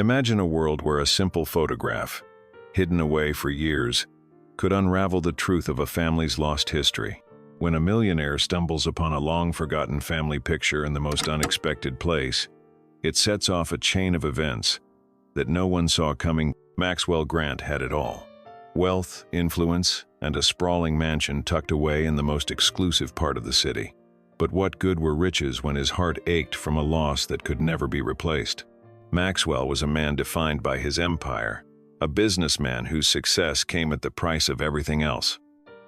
Imagine a world where a simple photograph, hidden away for years, could unravel the truth of a family's lost history. When a millionaire stumbles upon a long-forgotten family picture in the most unexpected place, it sets off a chain of events that no one saw coming. Maxwell Grant had it all: wealth, influence, and a sprawling mansion tucked away in the most exclusive part of the city. But what good were riches when his heart ached from a loss that could never be replaced? Maxwell was a man defined by his empire, a businessman whose success came at the price of everything else.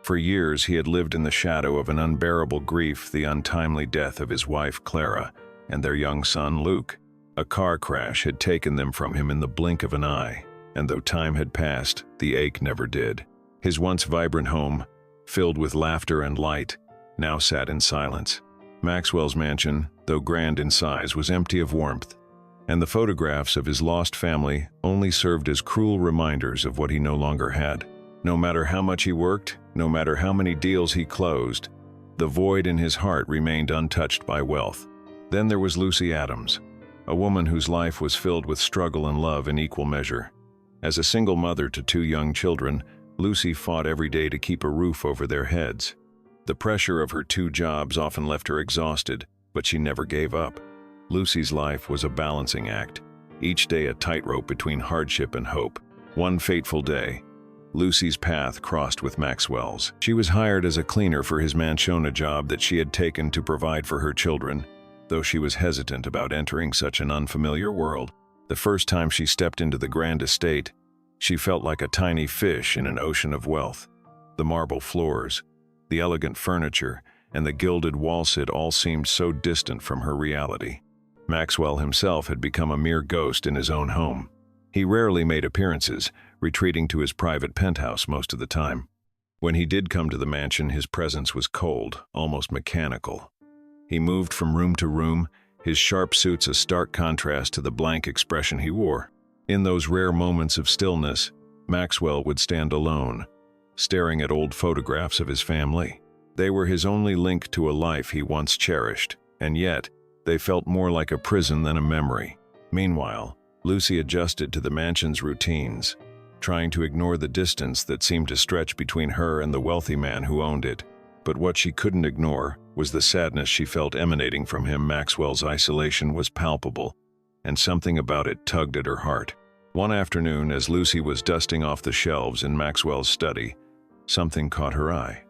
For years, he had lived in the shadow of an unbearable grief, the untimely death of his wife, Clara, and their young son, Luke. A car crash had taken them from him in the blink of an eye, and though time had passed, the ache never did. His once vibrant home, filled with laughter and light, now sat in silence. Maxwell's mansion, though grand in size, was empty of warmth, and the photographs of his lost family only served as cruel reminders of what he no longer had. No matter how much he worked, no matter how many deals he closed, the void in his heart remained untouched by wealth. Then there was Lucy Adams, a woman whose life was filled with struggle and love in equal measure. As a single mother to 2 young children, Lucy fought every day to keep a roof over their heads. The pressure of her 2 jobs often left her exhausted, but she never gave up. Lucy's life was a balancing act, each day a tightrope between hardship and hope. One fateful day, Lucy's path crossed with Maxwell's. She was hired as a cleaner for his mansion, a job that she had taken to provide for her children, though she was hesitant about entering such an unfamiliar world. The first time she stepped into the grand estate, she felt like a tiny fish in an ocean of wealth. The marble floors, the elegant furniture, and the gilded wall-sit all seemed so distant from her reality. Maxwell himself had become a mere ghost in his own home. He rarely made appearances, retreating to his private penthouse most of the time. When he did come to the mansion, his presence was cold, almost mechanical. He moved from room to room, his sharp suits a stark contrast to the blank expression he wore. In those rare moments of stillness, Maxwell would stand alone, staring at old photographs of his family. They were his only link to a life he once cherished, and yet they felt more like a prison than a memory. Meanwhile, Lucy adjusted to the mansion's routines, trying to ignore the distance that seemed to stretch between her and the wealthy man who owned it. But what she couldn't ignore was the sadness she felt emanating from him. Maxwell's isolation was palpable, and something about it tugged at her heart. One afternoon, as Lucy was dusting off the shelves in Maxwell's study, something caught her eye.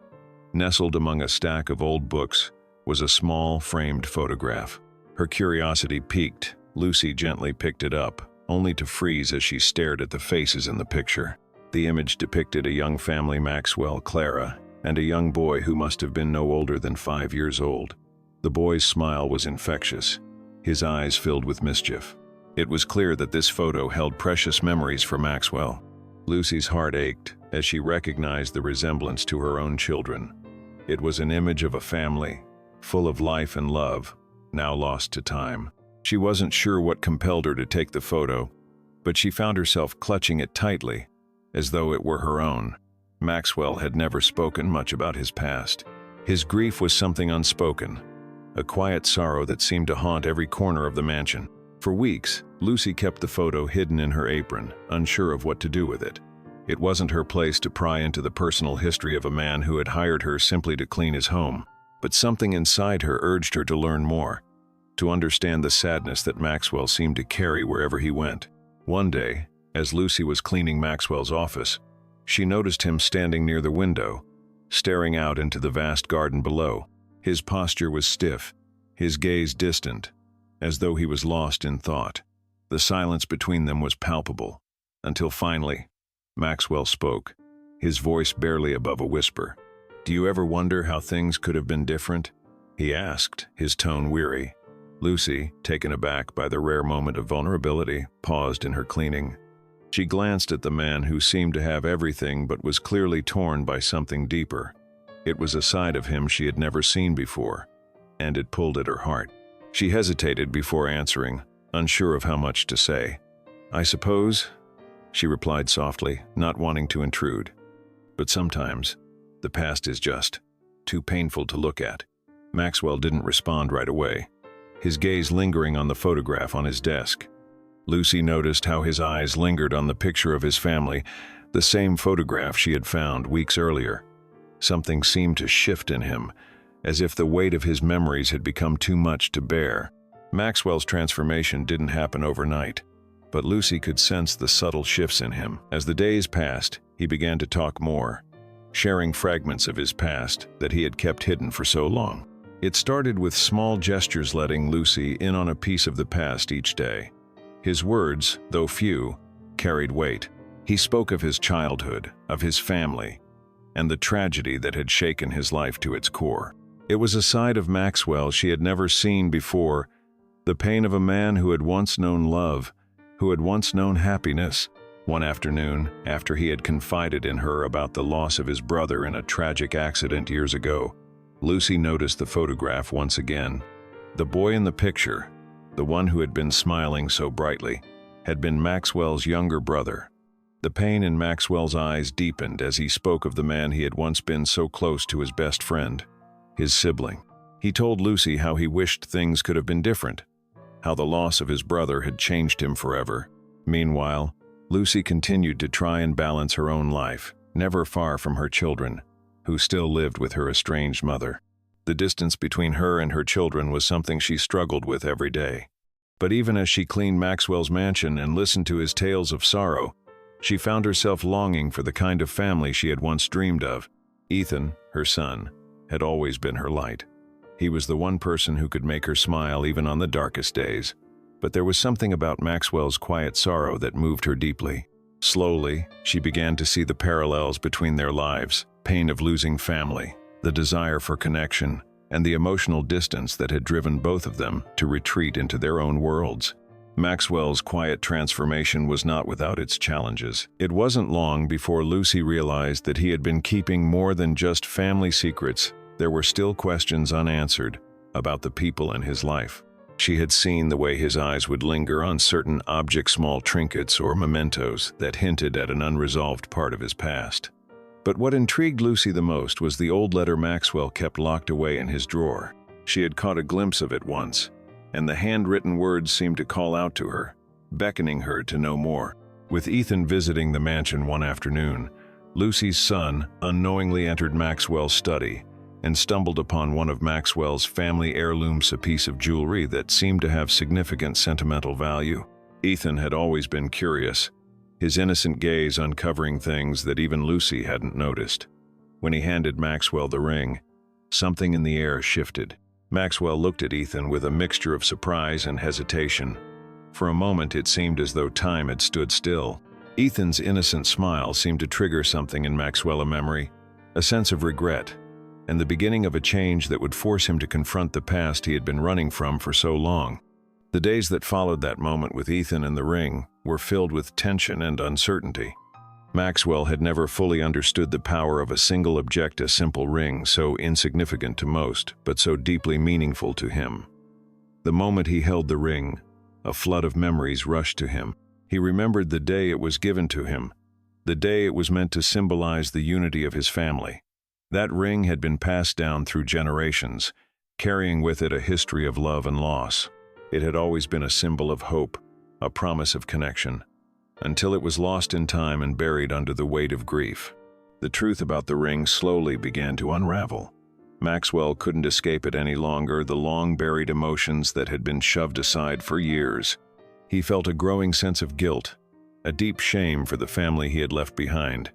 Nestled among a stack of old books was a small, framed photograph. Her curiosity piqued. Lucy gently picked it up, only to freeze as she stared at the faces in the picture. The image depicted a young family: Maxwell, Clara, and a young boy who must have been no older than 5 years old. The boy's smile was infectious, his eyes filled with mischief. It was clear that this photo held precious memories for Maxwell. Lucy's heart ached as she recognized the resemblance to her own children. It was an image of a family, full of life and love, now lost to time. She wasn't sure what compelled her to take the photo, but she found herself clutching it tightly, as though it were her own. Maxwell had never spoken much about his past. His grief was something unspoken, a quiet sorrow that seemed to haunt every corner of the mansion. For weeks, Lucy kept the photo hidden in her apron, unsure of what to do with it. It wasn't her place to pry into the personal history of a man who had hired her simply to clean his home. But something inside her urged her to learn more, to understand the sadness that Maxwell seemed to carry wherever he went. One day, as Lucy was cleaning Maxwell's office, she noticed him standing near the window, staring out into the vast garden below. His posture was stiff, his gaze distant, as though he was lost in thought. The silence between them was palpable, until finally, Maxwell spoke, his voice barely above a whisper. "Do you ever wonder how things could have been different?" he asked, his tone weary. Lucy, taken aback by the rare moment of vulnerability, paused in her cleaning. She glanced at the man who seemed to have everything but was clearly torn by something deeper. It was a side of him she had never seen before, and it pulled at her heart. She hesitated before answering, unsure of how much to say. "I suppose," she replied softly, not wanting to intrude. "But sometimes, the past is just too painful to look at." Maxwell didn't respond right away, his gaze lingering on the photograph on his desk. Lucy noticed how his eyes lingered on the picture of his family, the same photograph she had found weeks earlier. Something seemed to shift in him, as if the weight of his memories had become too much to bear. Maxwell's transformation didn't happen overnight, but Lucy could sense the subtle shifts in him. As the days passed, he began to talk more, sharing fragments of his past that he had kept hidden for so long. It started with small gestures, letting Lucy in on a piece of the past each day. His words, though few, carried weight. He spoke of his childhood, of his family, and the tragedy that had shaken his life to its core. It was a side of Maxwell she had never seen before, the pain of a man who had once known love, who had once known happiness. One afternoon, after he had confided in her about the loss of his brother in a tragic accident years ago, Lucy noticed the photograph once again. The boy in the picture, the one who had been smiling so brightly, had been Maxwell's younger brother. The pain in Maxwell's eyes deepened as he spoke of the man he had once been so close to, his best friend, his sibling. He told Lucy how he wished things could have been different, how the loss of his brother had changed him forever. Meanwhile, Lucy continued to try and balance her own life, never far from her children, who still lived with her estranged mother. The distance between her and her children was something she struggled with every day. But even as she cleaned Maxwell's mansion and listened to his tales of sorrow, she found herself longing for the kind of family she had once dreamed of. Ethan, her son, had always been her light. He was the one person who could make her smile even on the darkest days. But there was something about Maxwell's quiet sorrow that moved her deeply. Slowly, she began to see the parallels between their lives: pain of losing family, the desire for connection, and the emotional distance that had driven both of them to retreat into their own worlds. Maxwell's quiet transformation was not without its challenges. It wasn't long before Lucy realized that he had been keeping more than just family secrets. There were still questions unanswered about the people in his life. She had seen the way his eyes would linger on certain objects, small trinkets or mementos that hinted at an unresolved part of his past. But what intrigued Lucy the most was the old letter Maxwell kept locked away in his drawer. She had caught a glimpse of it once, and the handwritten words seemed to call out to her, beckoning her to know more. With Ethan visiting the mansion one afternoon, Lucy's son unknowingly entered Maxwell's study and stumbled upon one of Maxwell's family heirlooms, a piece of jewelry that seemed to have significant sentimental value. Ethan had always been curious, his innocent gaze uncovering things that even Lucy hadn't noticed. When he handed Maxwell the ring, something in the air shifted. Maxwell looked at Ethan with a mixture of surprise and hesitation. For a moment, it seemed as though time had stood still. Ethan's innocent smile seemed to trigger something in Maxwell, a memory, a sense of regret, and the beginning of a change that would force him to confront the past he had been running from for so long. The days that followed that moment with Ethan and the ring were filled with tension and uncertainty. Maxwell had never fully understood the power of a single object, a simple ring, so insignificant to most, but so deeply meaningful to him. The moment he held the ring, a flood of memories rushed to him. He remembered the day it was given to him, the day it was meant to symbolize the unity of his family. That ring had been passed down through generations, carrying with it a history of love and loss. It had always been a symbol of hope, a promise of connection, until it was lost in time and buried under the weight of grief. The truth about the ring slowly began to unravel. Maxwell couldn't escape it any longer, the long-buried emotions that had been shoved aside for years. He felt a growing sense of guilt, a deep shame for the family he had left behind,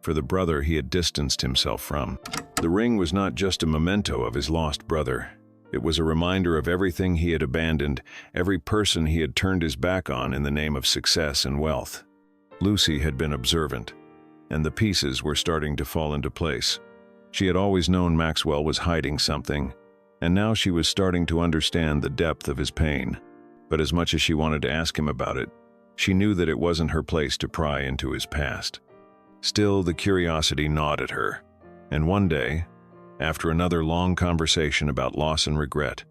for the brother he had distanced himself from. The ring was not just a memento of his lost brother. It was a reminder of everything he had abandoned, every person he had turned his back on in the name of success and wealth. Lucy had been observant, and the pieces were starting to fall into place. She had always known Maxwell was hiding something, and now she was starting to understand the depth of his pain. But as much as she wanted to ask him about it, she knew that it wasn't her place to pry into his past. Still, the curiosity gnawed at her, and one day, after another long conversation about loss and regret,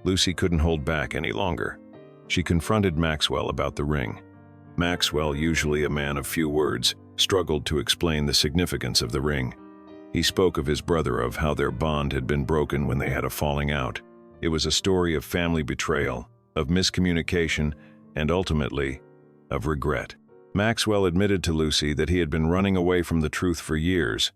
Lucy couldn't hold back any longer. She confronted Maxwell about the ring. Maxwell, usually a man of few words, struggled to explain the significance of the ring. He spoke of his brother, of how their bond had been broken when they had a falling out. It was a story of family betrayal, of miscommunication, and ultimately, of regret. Maxwell admitted to Lucy that he had been running away from the truth for years,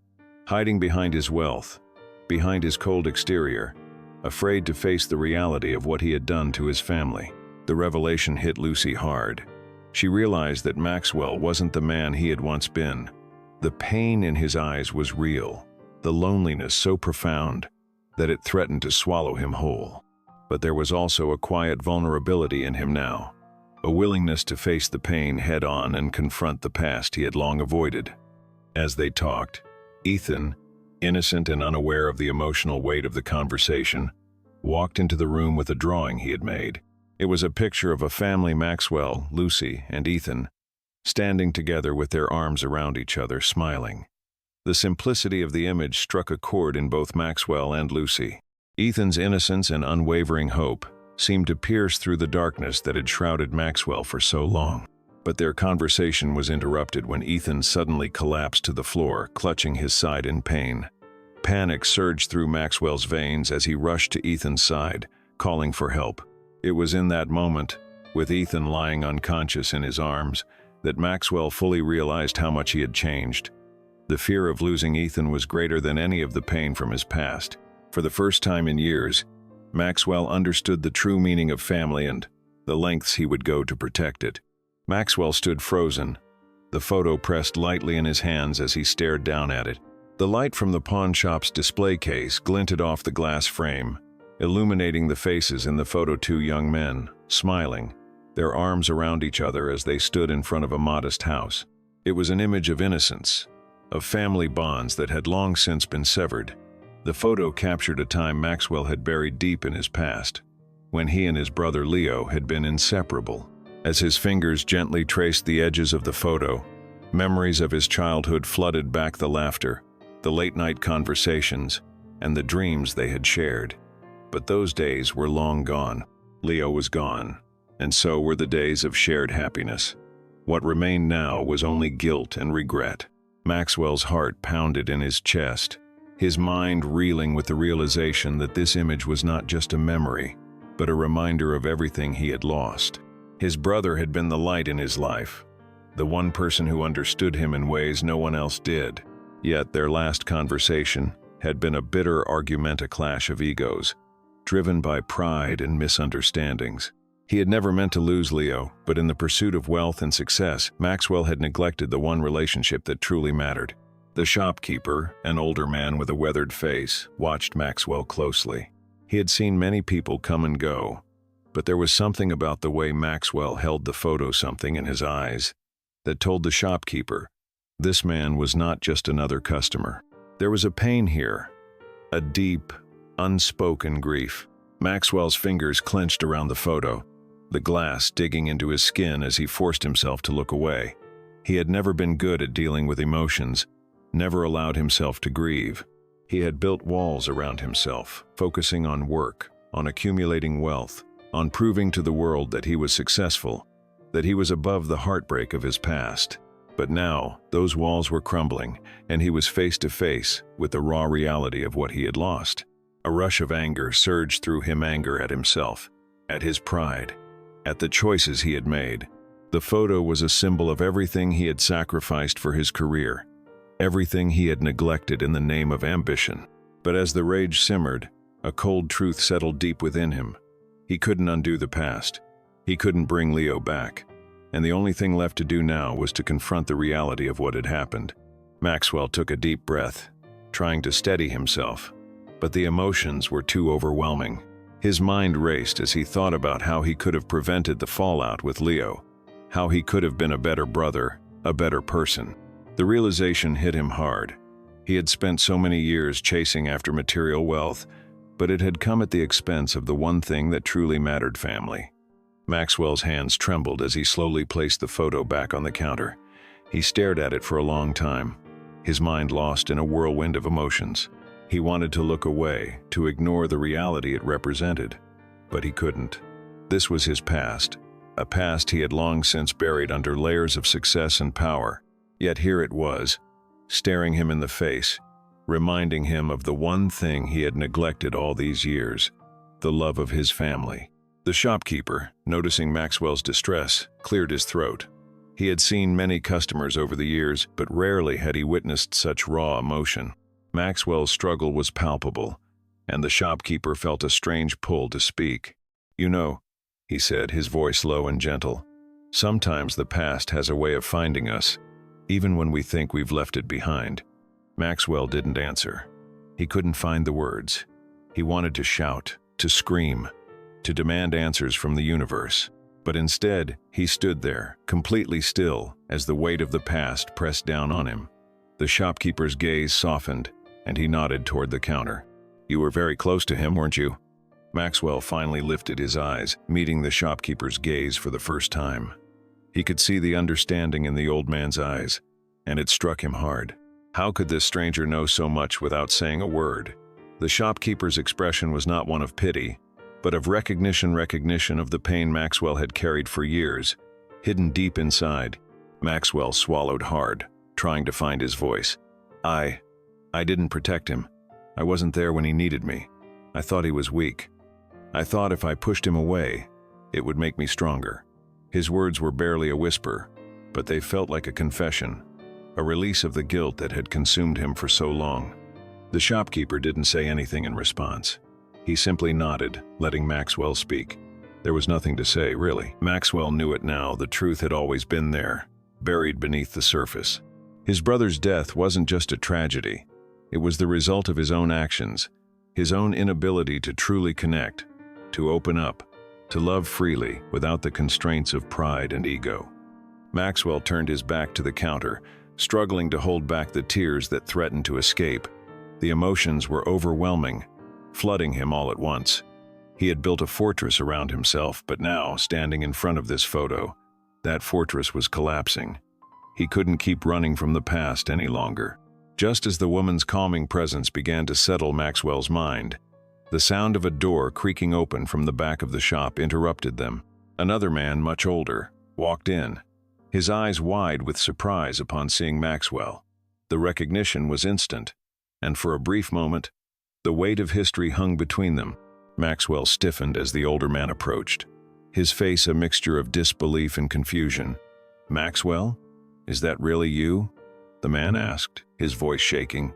hiding behind his wealth, behind his cold exterior, afraid to face the reality of what he had done to his family. The revelation hit Lucy hard. She realized that Maxwell wasn't the man he had once been. The pain in his eyes was real, the loneliness so profound that it threatened to swallow him whole. But there was also a quiet vulnerability in him now, a willingness to face the pain head-on and confront the past he had long avoided. As they talked, Ethan, innocent and unaware of the emotional weight of the conversation, walked into the room with a drawing he had made. It was a picture of a family: Maxwell, Lucy, and Ethan, standing together with their arms around each other, smiling. The simplicity of the image struck a chord in both Maxwell and Lucy. Ethan's innocence and unwavering hope seemed to pierce through the darkness that had shrouded Maxwell for so long. But their conversation was interrupted when Ethan suddenly collapsed to the floor, clutching his side in pain. Panic surged through Maxwell's veins as he rushed to Ethan's side, calling for help. It was in that moment, with Ethan lying unconscious in his arms, that Maxwell fully realized how much he had changed. The fear of losing Ethan was greater than any of the pain from his past. For the first time in years, Maxwell understood the true meaning of family and the lengths he would go to protect it. Maxwell stood frozen, the photo pressed lightly in his hands as he stared down at it. The light from the pawn shop's display case glinted off the glass frame, illuminating the faces in the photo: two young men, smiling, their arms around each other as they stood in front of a modest house. It was an image of innocence, of family bonds that had long since been severed. The photo captured a time Maxwell had buried deep in his past, when he and his brother Leo had been inseparable. As his fingers gently traced the edges of the photo, memories of his childhood flooded back: the laughter, the late-night conversations, and the dreams they had shared. But those days were long gone. Leo was gone, and so were the days of shared happiness. What remained now was only guilt and regret. Maxwell's heart pounded in his chest, his mind reeling with the realization that this image was not just a memory, but a reminder of everything he had lost. His brother had been the light in his life, the one person who understood him in ways no one else did. Yet their last conversation had been a bitter argument, a clash of egos, driven by pride and misunderstandings. He had never meant to lose Leo, but in the pursuit of wealth and success, Maxwell had neglected the one relationship that truly mattered. The shopkeeper, an older man with a weathered face, watched Maxwell closely. He had seen many people come and go, but there was something about the way Maxwell held the photo, something in his eyes, that told the shopkeeper this man was not just another customer. There was a pain here, a deep, unspoken grief. Maxwell's fingers clenched around the photo, the glass digging into his skin as he forced himself to look away. He had never been good at dealing with emotions, never allowed himself to grieve. He had built walls around himself, focusing on work, on accumulating wealth, on proving to the world that he was successful, that he was above the heartbreak of his past. But now, those walls were crumbling, and he was face to face with the raw reality of what he had lost. A rush of anger surged through him, anger at himself, at his pride, at the choices he had made. The photo was a symbol of everything he had sacrificed for his career, everything he had neglected in the name of ambition. But as the rage simmered, a cold truth settled deep within him. He couldn't undo the past. He couldn't bring Leo back. And the only thing left to do now was to confront the reality of what had happened. Maxwell took a deep breath, trying to steady himself, but the emotions were too overwhelming. His mind raced as he thought about how he could have prevented the fallout with Leo, how he could have been a better brother, a better person. The realization hit him hard. He had spent so many years chasing after material wealth, but it had come at the expense of the one thing that truly mattered: family. Maxwell's hands trembled as he slowly placed the photo back on the counter. He stared at it for a long time, his mind lost in a whirlwind of emotions. He wanted to look away, to ignore the reality it represented, but he couldn't. This was his past, a past he had long since buried under layers of success and power. Yet here it was, staring him in the face, reminding him of the one thing he had neglected all these years: the love of his family. The shopkeeper, noticing Maxwell's distress, cleared his throat. He had seen many customers over the years, but rarely had he witnessed such raw emotion. Maxwell's struggle was palpable, and the shopkeeper felt a strange pull to speak. "You know," he said, his voice low and gentle, "sometimes the past has a way of finding us, even when we think we've left it behind." Maxwell didn't answer. He couldn't find the words. He wanted to shout, to scream, to demand answers from the universe. But instead, he stood there, completely still, as the weight of the past pressed down on him. The shopkeeper's gaze softened, and he nodded toward the counter. "You were very close to him, weren't you?" Maxwell finally lifted his eyes, meeting the shopkeeper's gaze for the first time. He could see the understanding in the old man's eyes, and it struck him hard. How could this stranger know so much without saying a word? The shopkeeper's expression was not one of pity, but of recognition of the pain Maxwell had carried for years, hidden deep inside. Maxwell swallowed hard, trying to find his voice. I didn't protect him. I wasn't there when he needed me. I thought he was weak. I thought if I pushed him away, it would make me stronger." His words were barely a whisper, but they felt like a confession, a release of the guilt that had consumed him for so long. The shopkeeper didn't say anything in response. He simply nodded, letting Maxwell speak. There was nothing to say, really. Maxwell knew it now. The truth had always been there, buried beneath the surface. His brother's death wasn't just a tragedy. It was the result of his own actions, his own inability to truly connect, to open up, to love freely without the constraints of pride and ego. Maxwell turned his back to the counter, struggling to hold back the tears that threatened to escape. The emotions were overwhelming, flooding him all at once. He had built a fortress around himself, but now, standing in front of this photo, that fortress was collapsing. He couldn't keep running from the past any longer. Just as the woman's calming presence began to settle Maxwell's mind, the sound of a door creaking open from the back of the shop interrupted them. Another man, much older, walked in, his eyes wide with surprise upon seeing Maxwell. The recognition was instant, and for a brief moment, the weight of history hung between them. Maxwell stiffened as the older man approached, his face a mixture of disbelief and confusion. "Maxwell? Is that really you?" the man asked, his voice shaking.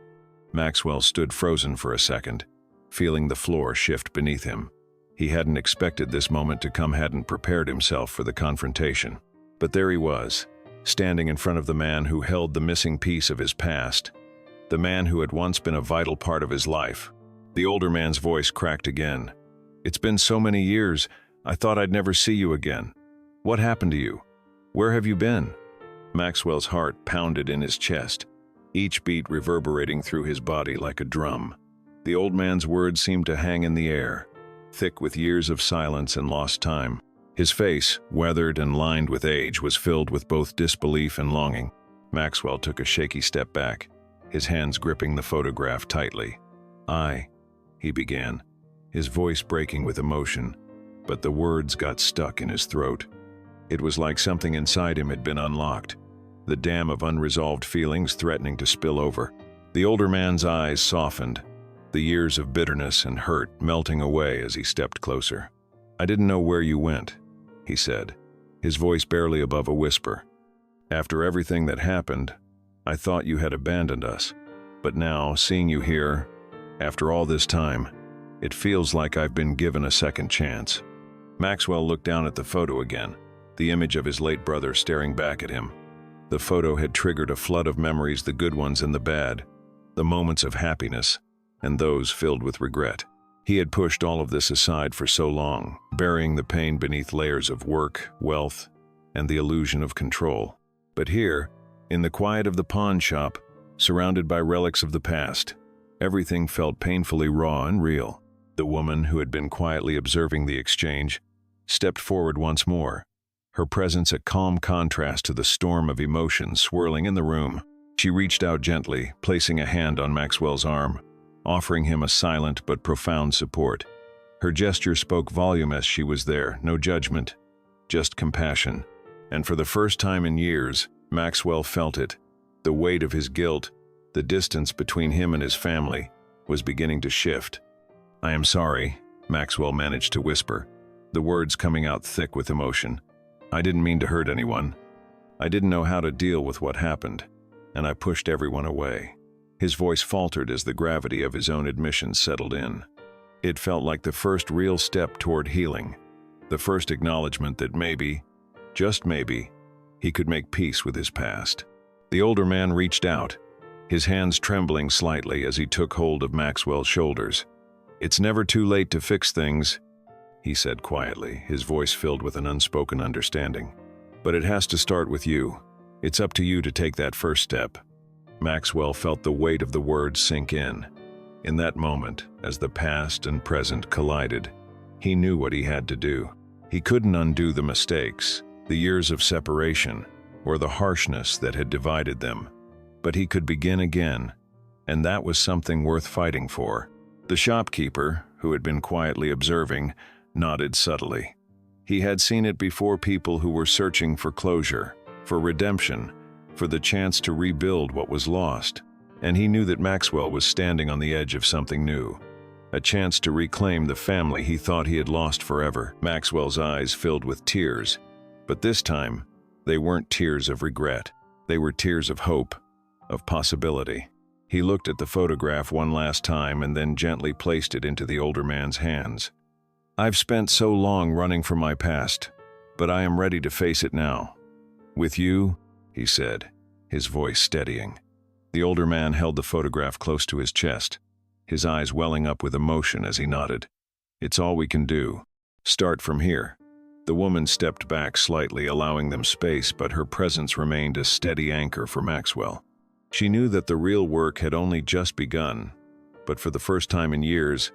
Maxwell stood frozen for a second, feeling the floor shift beneath him. He hadn't expected this moment to come, hadn't prepared himself for the confrontation. But there he was, standing in front of the man who held the missing piece of his past, the man who had once been a vital part of his life. The older man's voice cracked again. "It's been so many years, I thought I'd never see you again. What happened to you? Where have you been?" Maxwell's heart pounded in his chest, each beat reverberating through his body like a drum. The old man's words seemed to hang in the air, thick with years of silence and lost time. His face, weathered and lined with age, was filled with both disbelief and longing. Maxwell took a shaky step back, his hands gripping the photograph tightly. He began, his voice breaking with emotion, but the words got stuck in his throat. It was like something inside him had been unlocked, the dam of unresolved feelings threatening to spill over. The older man's eyes softened, the years of bitterness and hurt melting away as he stepped closer. "I didn't know where you went," he said, his voice barely above a whisper. "After everything that happened, I thought you had abandoned us. But now, seeing you here, after all this time, it feels like I've been given a second chance." Maxwell looked down at the photo again, the image of his late brother staring back at him. The photo had triggered a flood of memories, the good ones and the bad, the moments of happiness, and those filled with regret. He had pushed all of this aside for so long, burying the pain beneath layers of work, wealth, and the illusion of control. But here, in the quiet of the pawn shop, surrounded by relics of the past, everything felt painfully raw and real. The woman, who had been quietly observing the exchange, stepped forward once more, her presence a calm contrast to the storm of emotion swirling in the room. She reached out gently, placing a hand on Maxwell's arm, offering him a silent but profound support. Her gesture spoke volume as she was there, no judgment, just compassion. And for the first time in years, Maxwell felt it. The weight of his guilt, the distance between him and his family, was beginning to shift. "I am sorry," Maxwell managed to whisper, the words coming out thick with emotion. "I didn't mean to hurt anyone. I didn't know how to deal with what happened, and I pushed everyone away." His voice faltered as the gravity of his own admission settled in. It felt like the first real step toward healing, the first acknowledgement that maybe, just maybe, he could make peace with his past. The older man reached out, his hands trembling slightly as he took hold of Maxwell's shoulders. "It's never too late to fix things," he said quietly, his voice filled with an unspoken understanding. "But it has to start with you. It's up to you to take that first step." Maxwell felt the weight of the words sink in. In that moment, as the past and present collided, he knew what he had to do. He couldn't undo the mistakes, the years of separation, or the harshness that had divided them. But he could begin again, and that was something worth fighting for. The shopkeeper, who had been quietly observing, nodded subtly. He had seen it before: people who were searching for closure, for redemption, for the chance to rebuild what was lost. And he knew that Maxwell was standing on the edge of something new, a chance to reclaim the family he thought he had lost forever. Maxwell's eyes filled with tears, but this time, they weren't tears of regret. They were tears of hope, of possibility. He looked at the photograph one last time and then gently placed it into the older man's hands. "I've spent so long running from my past, but I am ready to face it now. With you," he said, his voice steadying. The older man held the photograph close to his chest, his eyes welling up with emotion as he nodded. "It's all we can do. Start from here." The woman stepped back slightly, allowing them space, but her presence remained a steady anchor for Maxwell. She knew that the real work had only just begun, but for the first time in years,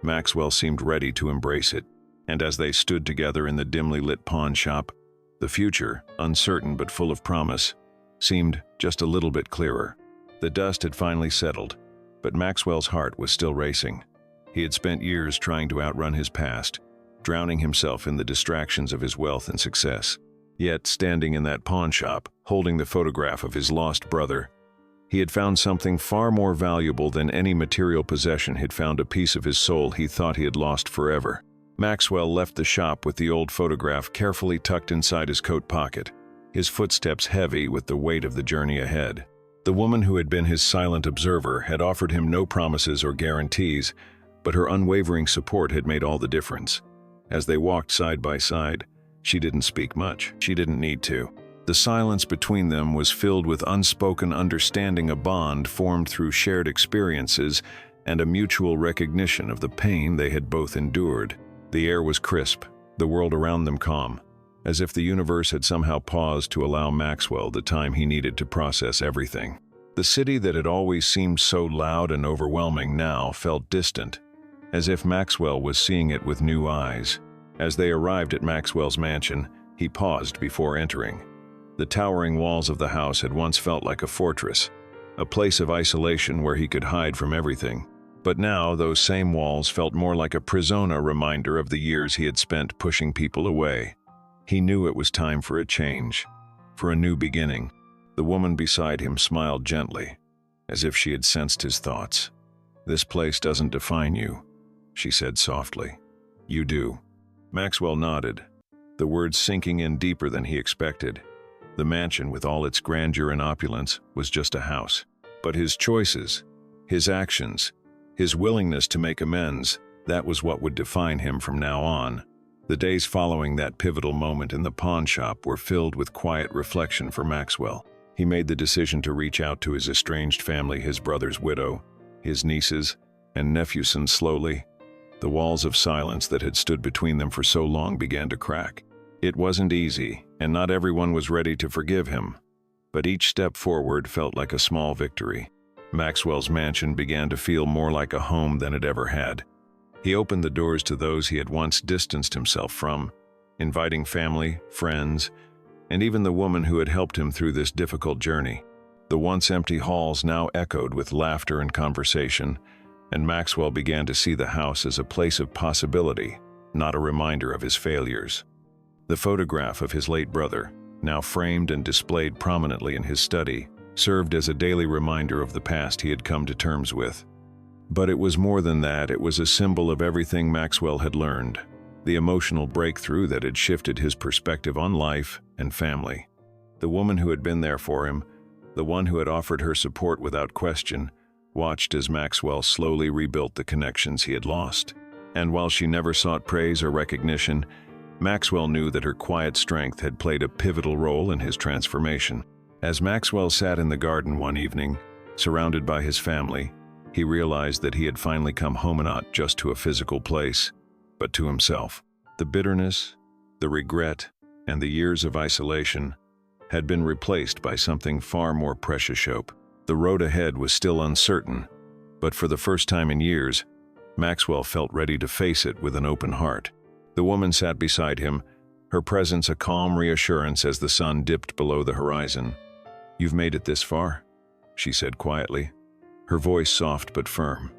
Maxwell seemed ready to embrace it. And as they stood together in the dimly lit pawn shop, the future, uncertain but full of promise, seemed just a little bit clearer. The dust had finally settled, but Maxwell's heart was still racing. He had spent years trying to outrun his past, drowning himself in the distractions of his wealth and success. Yet, standing in that pawn shop, holding the photograph of his lost brother, he had found something far more valuable than any material possession. He'd found a piece of his soul he thought he had lost forever. Maxwell left the shop with the old photograph carefully tucked inside his coat pocket, his footsteps heavy with the weight of the journey ahead. The woman who had been his silent observer had offered him no promises or guarantees, but her unwavering support had made all the difference. As they walked side by side, she didn't speak much. She didn't need to. The silence between them was filled with unspoken understanding, a bond formed through shared experiences and a mutual recognition of the pain they had both endured. The air was crisp, the world around them calm, as if the universe had somehow paused to allow Maxwell the time he needed to process everything. The city that had always seemed so loud and overwhelming now felt distant, as if Maxwell was seeing it with new eyes. As they arrived at Maxwell's mansion, he paused before entering. The towering walls of the house had once felt like a fortress, a place of isolation where he could hide from everything. But now those same walls felt more like a prison, a reminder of the years he had spent pushing people away. He knew it was time for a change, for a new beginning. The woman beside him smiled gently, as if she had sensed his thoughts. "This place doesn't define you," she said softly. "You do." Maxwell nodded, the words sinking in deeper than he expected. The mansion, with all its grandeur and opulence, was just a house. But his choices, his actions, his willingness to make amends, that was what would define him from now on. The days following that pivotal moment in the pawn shop were filled with quiet reflection for Maxwell. He made the decision to reach out to his estranged family, his brother's widow, his nieces, and nephews, and slowly, the walls of silence that had stood between them for so long began to crack. It wasn't easy, and not everyone was ready to forgive him, but each step forward felt like a small victory. Maxwell's mansion began to feel more like a home than it ever had. He opened the doors to those he had once distanced himself from, inviting family, friends, and even the woman who had helped him through this difficult journey. The once empty halls now echoed with laughter and conversation, and Maxwell began to see the house as a place of possibility, not a reminder of his failures. The photograph of his late brother, now framed and displayed prominently in his study, served as a daily reminder of the past he had come to terms with. But it was more than that. It was a symbol of everything Maxwell had learned, the emotional breakthrough that had shifted his perspective on life and family. The woman who had been there for him, the one who had offered her support without question, watched as Maxwell slowly rebuilt the connections he had lost. And while she never sought praise or recognition, Maxwell knew that her quiet strength had played a pivotal role in his transformation. As Maxwell sat in the garden one evening, surrounded by his family, he realized that he had finally come home, not just to a physical place, but to himself. The bitterness, the regret, and the years of isolation had been replaced by something far more precious. Hope. The road ahead was still uncertain, but for the first time in years, Maxwell felt ready to face it with an open heart. The woman sat beside him, her presence a calm reassurance as the sun dipped below the horizon. "You've made it this far," she said quietly, her voice soft but firm.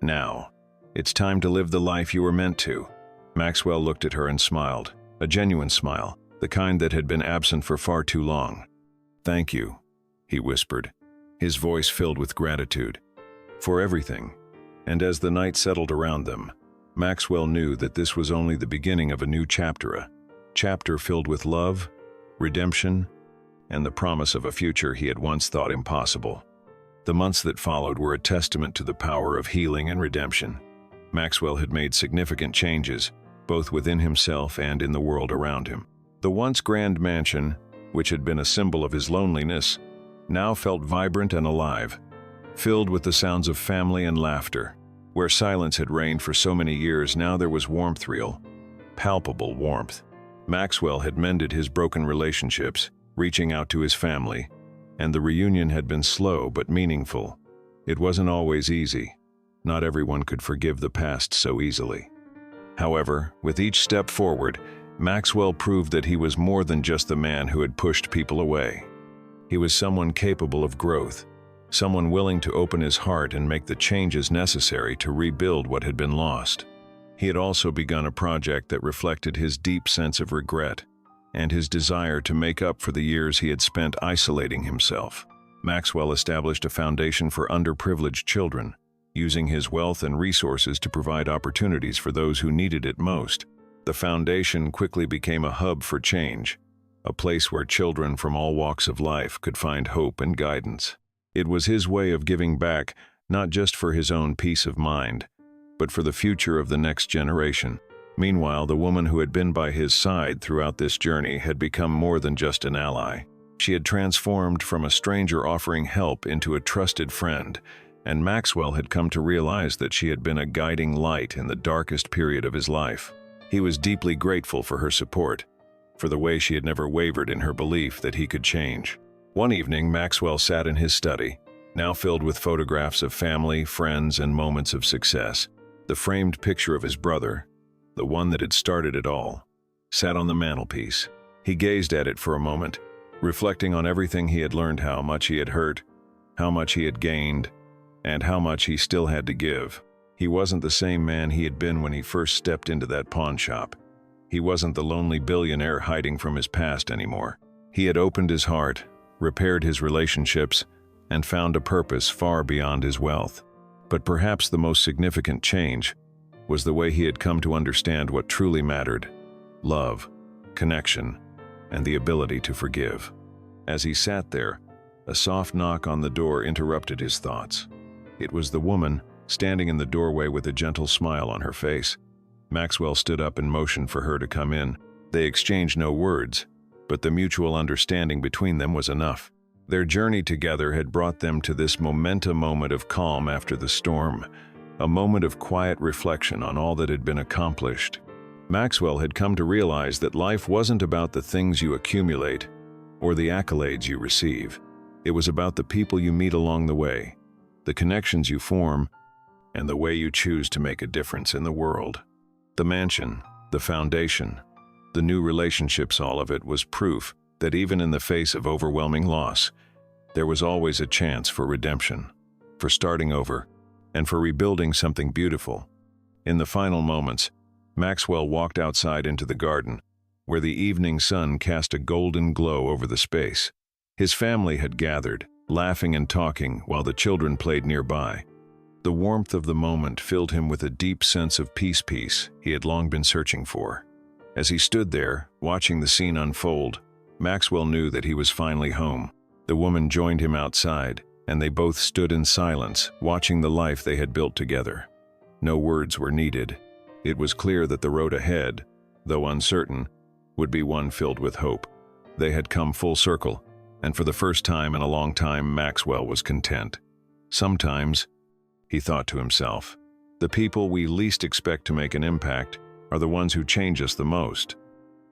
"Now, it's time to live the life you were meant to." Maxwell looked at her and smiled, a genuine smile, the kind that had been absent for far too long. "Thank you," he whispered, his voice filled with gratitude, "for everything." And as the night settled around them, Maxwell knew that this was only the beginning of a new chapter, a chapter filled with love, redemption, and the promise of a future he had once thought impossible. The months that followed were a testament to the power of healing and redemption. Maxwell had made significant changes, both within himself and in the world around him. The once grand mansion, which had been a symbol of his loneliness, now felt vibrant and alive, filled with the sounds of family and laughter. Where silence had reigned for so many years, now there was warmth, real, palpable warmth. Maxwell had mended his broken relationships, reaching out to his family, and the reunion had been slow but meaningful. It wasn't always easy. Not everyone could forgive the past so easily. However, with each step forward, Maxwell proved that he was more than just the man who had pushed people away. He was someone capable of growth, someone willing to open his heart and make the changes necessary to rebuild what had been lost. He had also begun a project that reflected his deep sense of regret and his desire to make up for the years he had spent isolating himself. Maxwell established a foundation for underprivileged children, using his wealth and resources to provide opportunities for those who needed it most. The foundation quickly became a hub for change, a place where children from all walks of life could find hope and guidance. It was his way of giving back, not just for his own peace of mind, but for the future of the next generation. Meanwhile, the woman who had been by his side throughout this journey had become more than just an ally. She had transformed from a stranger offering help into a trusted friend, and Maxwell had come to realize that she had been a guiding light in the darkest period of his life. He was deeply grateful for her support, for the way she had never wavered in her belief that he could change. One evening, Maxwell sat in his study, now filled with photographs of family, friends, and moments of success. The framed picture of his brother, the one that had started it all, sat on the mantelpiece. He gazed at it for a moment, reflecting on everything he had learned, how much he had hurt, how much he had gained, and how much he still had to give. He wasn't the same man he had been when he first stepped into that pawn shop. He wasn't the lonely billionaire hiding from his past anymore. He had opened his heart, repaired his relationships, and found a purpose far beyond his wealth. But perhaps the most significant change was the way he had come to understand what truly mattered: love, connection, and the ability to forgive. As he sat there, a soft knock on the door interrupted his thoughts. It was the woman, standing in the doorway with a gentle smile on her face. Maxwell stood up and motioned for her to come in. They exchanged no words, but the mutual understanding between them was enough. Their journey together had brought them to this moment of calm after the storm, a moment of quiet reflection on all that had been accomplished. Maxwell had come to realize that life wasn't about the things you accumulate or the accolades you receive. It was about the people you meet along the way, the connections you form, and the way you choose to make a difference in the world. The mansion, the foundation, the new relationships, all of it was proof that even in the face of overwhelming loss, there was always a chance for redemption, for starting over, and for rebuilding something beautiful. In the final moments, Maxwell walked outside into the garden, where the evening sun cast a golden glow over the space. His family had gathered, laughing and talking while the children played nearby. The warmth of the moment filled him with a deep sense of peace he had long been searching for. As he stood there, watching the scene unfold, Maxwell knew that he was finally home. The woman joined him outside, and they both stood in silence, watching the life they had built together. No words were needed. It was clear that the road ahead, though uncertain, would be one filled with hope. They had come full circle, and for the first time in a long time, Maxwell was content. Sometimes, he thought to himself, the people we least expect to make an impact are the ones who change us the most.